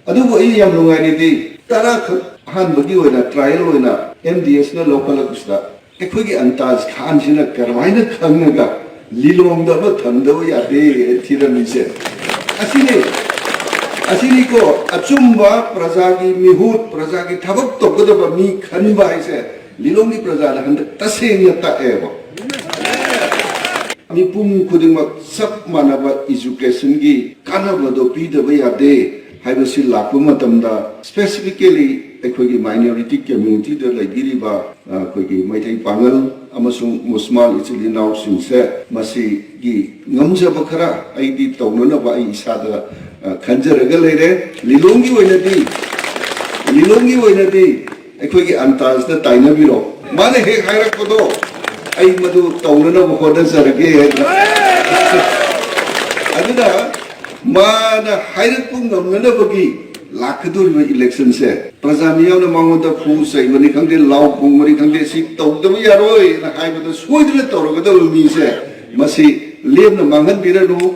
ꯑꯗꯨꯕꯨ ꯑꯩ ꯌꯥꯝ ꯅꯨꯡꯉꯥꯏꯔꯤꯗꯤ ꯇꯔꯥ ꯈꯛ ꯑꯍꯥꯟꯕꯒꯤ ꯑꯣꯏꯅ ꯇ꯭ꯔꯥꯏꯌꯦꯜ ꯑꯣꯏꯅ MDSꯅ ꯂꯧꯈꯠꯂꯛꯄꯁꯤꯗ ꯑꯩꯈꯣꯏꯒꯤ ꯑꯟꯇꯥꯖ ꯈꯥꯟꯁꯤꯅ ꯀꯔꯝꯍꯥꯏꯅ ꯈꯪꯉꯒ ꯂꯤꯂꯣꯡꯗ ꯑꯃ ꯊꯝꯗꯕ ꯌꯥꯗꯦ ꯊꯤꯔꯝꯃꯤꯁꯦ ꯑꯁꯤꯅꯤꯀꯣ ꯑꯆꯨꯝꯕ प्रजाꯒꯤ ꯃꯤꯍꯨꯠ प्रजाꯒꯤ ꯊꯕꯛ ꯇꯧꯒꯗꯕ ꯃꯤ ꯈꯟꯕ ꯍꯥꯏꯁꯦ ꯂꯤꯂꯣꯡꯒꯤ प्रजाꯅ ꯍꯟꯗꯛ ꯇꯁꯦꯡꯅ ꯇꯥꯛꯑꯦꯕ ꯃꯤꯄꯨꯝ ꯈꯨꯗꯤꯡꯃꯛ ꯆꯞ ꯃꯥꯟꯅꯕ ꯏꯖꯨꯀꯦꯁꯟꯒꯤ ꯀꯥꯟꯅꯕꯗꯣ ꯄꯤꯗꯕ ꯌꯥꯗꯦ ꯍꯥꯏꯕꯁꯤ ꯂꯥꯛꯄ ꯃꯇꯝꯗ ꯁ꯭ꯄꯦꯁꯤꯐꯤꯀꯦꯂꯤ ꯑꯩꯈꯣꯏꯒꯤ ꯃꯥꯏꯅꯣꯔꯤꯇꯤ ꯀꯝꯃ꯭ꯌꯨꯅꯤꯇꯤꯗ ꯂꯩꯕꯤꯔꯤꯕ ꯑꯩꯈꯣꯏꯒꯤ ꯃꯩꯇꯩ ꯄꯥꯉꯜ ꯑꯃꯁꯨꯡ ꯃꯨꯁꯃꯥꯜ ꯏꯆꯤꯜ ꯏꯅꯥꯎꯁꯤꯡꯁꯦ ꯃꯁꯤꯒꯤ ꯉꯝꯖꯕ ꯈꯔ ꯑꯩꯗꯤ ꯇꯧꯅꯅꯕ ꯑꯩ ꯏꯁꯥꯗ ꯈꯟꯖꯔꯒ ꯂꯩꯔꯦ ꯂꯤꯂꯣꯡꯒꯤ ꯑꯣꯏꯅꯗꯤ ꯑꯩꯈꯣꯏꯒꯤ ꯑꯟꯇꯥꯖꯗ ꯇꯥꯏꯅꯕꯤꯔꯣ ꯃꯥꯅ ꯍꯦꯛ ꯍꯥꯏꯔꯛꯄꯗꯣ ꯑꯩ ꯃꯗꯨ ꯇꯧꯅꯅꯕ ꯍꯣꯠꯅꯖꯔꯒꯦ ꯑꯗꯨꯅ ꯃꯥꯅ ꯍꯥꯏꯔꯛꯄ ꯉꯝꯅꯅꯕꯒꯤ ꯂꯥꯛꯀꯗꯧꯔꯤꯕ ꯏꯂꯦꯛꯁꯟꯁꯦ ꯄ꯭ꯔꯖꯥ ꯃꯤꯌꯥꯝꯅ ꯃꯉꯣꯟꯗ ꯐꯨ ꯆꯩꯕꯅꯤ ꯈꯪꯗꯦ ꯂꯥꯎ ꯈꯣꯡꯕꯅꯤ ꯈꯪꯗꯦ ꯁꯤ ꯇꯧꯗꯕ ꯌꯥꯔꯣꯏꯅ ꯍꯥꯏꯕꯗ ꯁꯣꯏꯗꯅ ꯇꯧꯔꯒꯗꯧꯔꯤꯕ ꯃꯤꯁꯦ ꯃꯁꯤ ꯂꯦꯝꯅ ꯃꯥꯡꯍꯟꯕꯤꯔꯅꯨ